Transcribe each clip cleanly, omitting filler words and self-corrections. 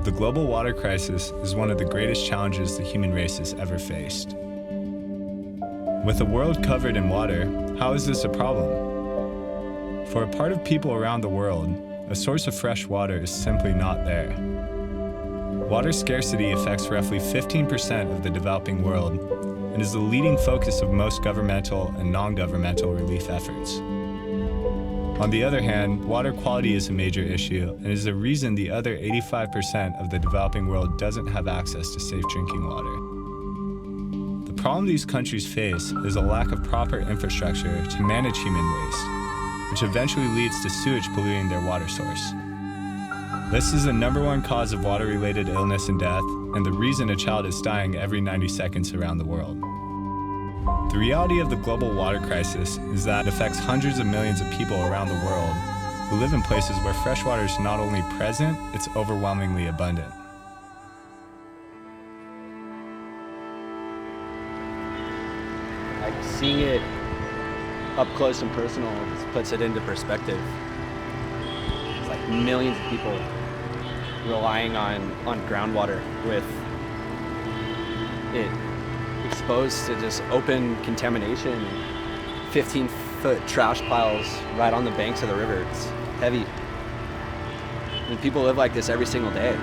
The global water crisis is one of the greatest challenges the human race has ever faced. With the world covered in water, how is this a problem? For a part of people around the world, a source of fresh water is simply not there. Water scarcity affects roughly 15% of the developing world and is the leading focus of most governmental and non-governmental relief efforts. On the other hand, water quality is a major issue and is the reason the other 85% of the developing world doesn't have access to safe drinking water. The problem these countries face is a lack of proper infrastructure to manage human waste, which eventually leads to sewage polluting their water source. This is the #1 cause of water-related illness and death, and the reason a child is dying every 90 seconds around the world. The reality of the global water crisis is that it affects hundreds of millions of people around the world who live in places where fresh water is not only present, it's overwhelmingly abundant. Like seeing it up close and personal just puts it into perspective. It's like millions of people relying on groundwater with it exposed to just open contamination, 15-foot trash piles right on the banks of the river. It's heavy. And people live like this every single day.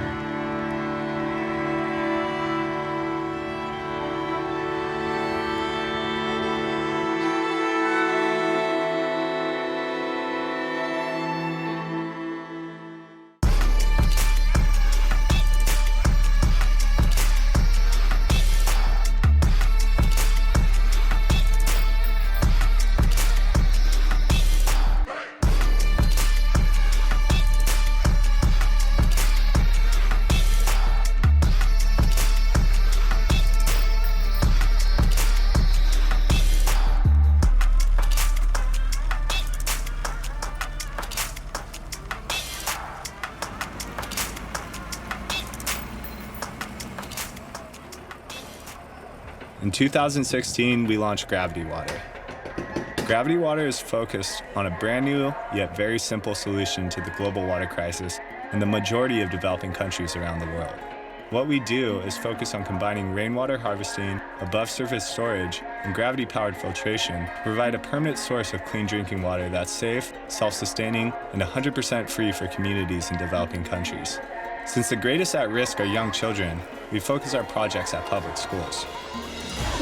In 2016, we launched Gravity Water. Gravity Water is focused on a brand new, yet very simple solution to the global water crisis in the majority of developing countries around the world. What we do is focus on combining rainwater harvesting, above-surface storage, and gravity-powered filtration to provide a permanent source of clean drinking water that's safe, self-sustaining, and 100% free for communities in developing countries. Since the greatest at risk are young children, we focus our projects at public schools.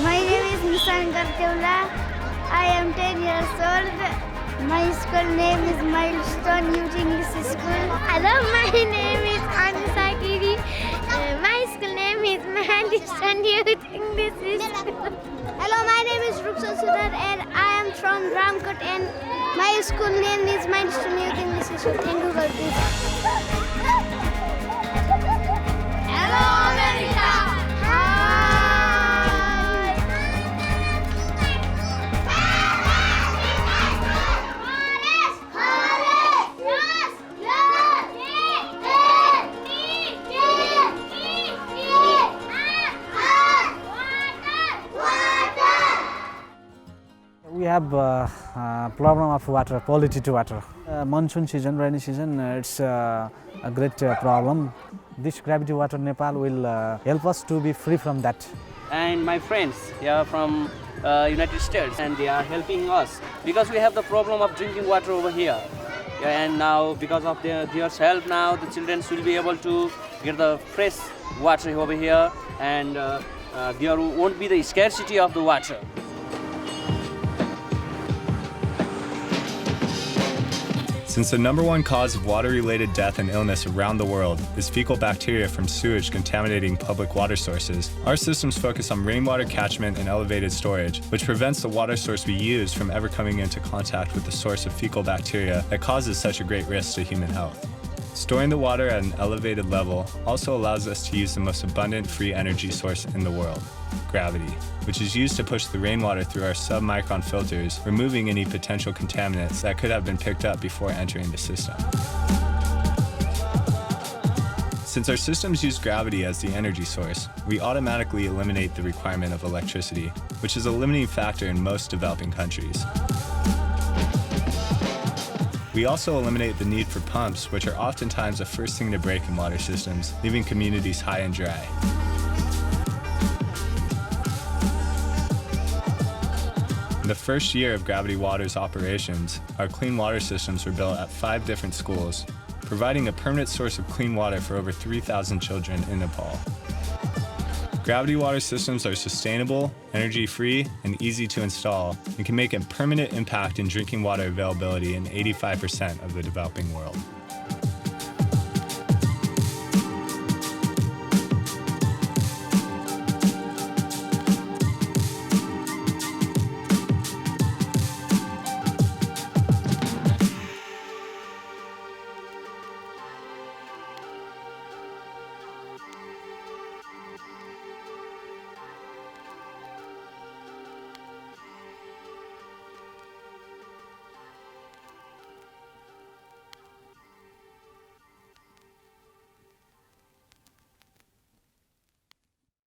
My name is Nissan Garteula. I am 10 years old. My school name is Milestone Youth English School. Hello, my name is Anisa Kiri. My school name is Milestone Youth English School. Hello, my name is Ruksan Sudar and I am from Ramkot and my school name is Milestone Youth English School. Thank you, Garteula. Hello, America. We have a problem of water, polluted water. Monsoon season, rainy season, it's a great problem. This Gravity Water Nepal will help us to be free from that. And my friends here from United States, and they are helping us because we have the problem of drinking water over here. And now because of their help now, the children will be able to get the fresh water over here, and there won't be the scarcity of the water. Since the #1 cause of water-related death and illness around the world is fecal bacteria from sewage contaminating public water sources, our systems focus on rainwater catchment and elevated storage, which prevents the water source we use from ever coming into contact with the source of fecal bacteria that causes such a great risk to human health. Storing the water at an elevated level also allows us to use the most abundant free energy source in the world, gravity, which is used to push the rainwater through our submicron filters, removing any potential contaminants that could have been picked up before entering the system. Since our systems use gravity as the energy source, we automatically eliminate the requirement of electricity, which is a limiting factor in most developing countries. We also eliminate the need for pumps, which are oftentimes the first thing to break in water systems, leaving communities high and dry. In the first year of Gravity Water's operations, our clean water systems were built at 5 different schools, providing a permanent source of clean water for over 3,000 children in Nepal. Gravity water systems are sustainable, energy-free, and easy to install, and can make a permanent impact in drinking water availability in 85% of the developing world.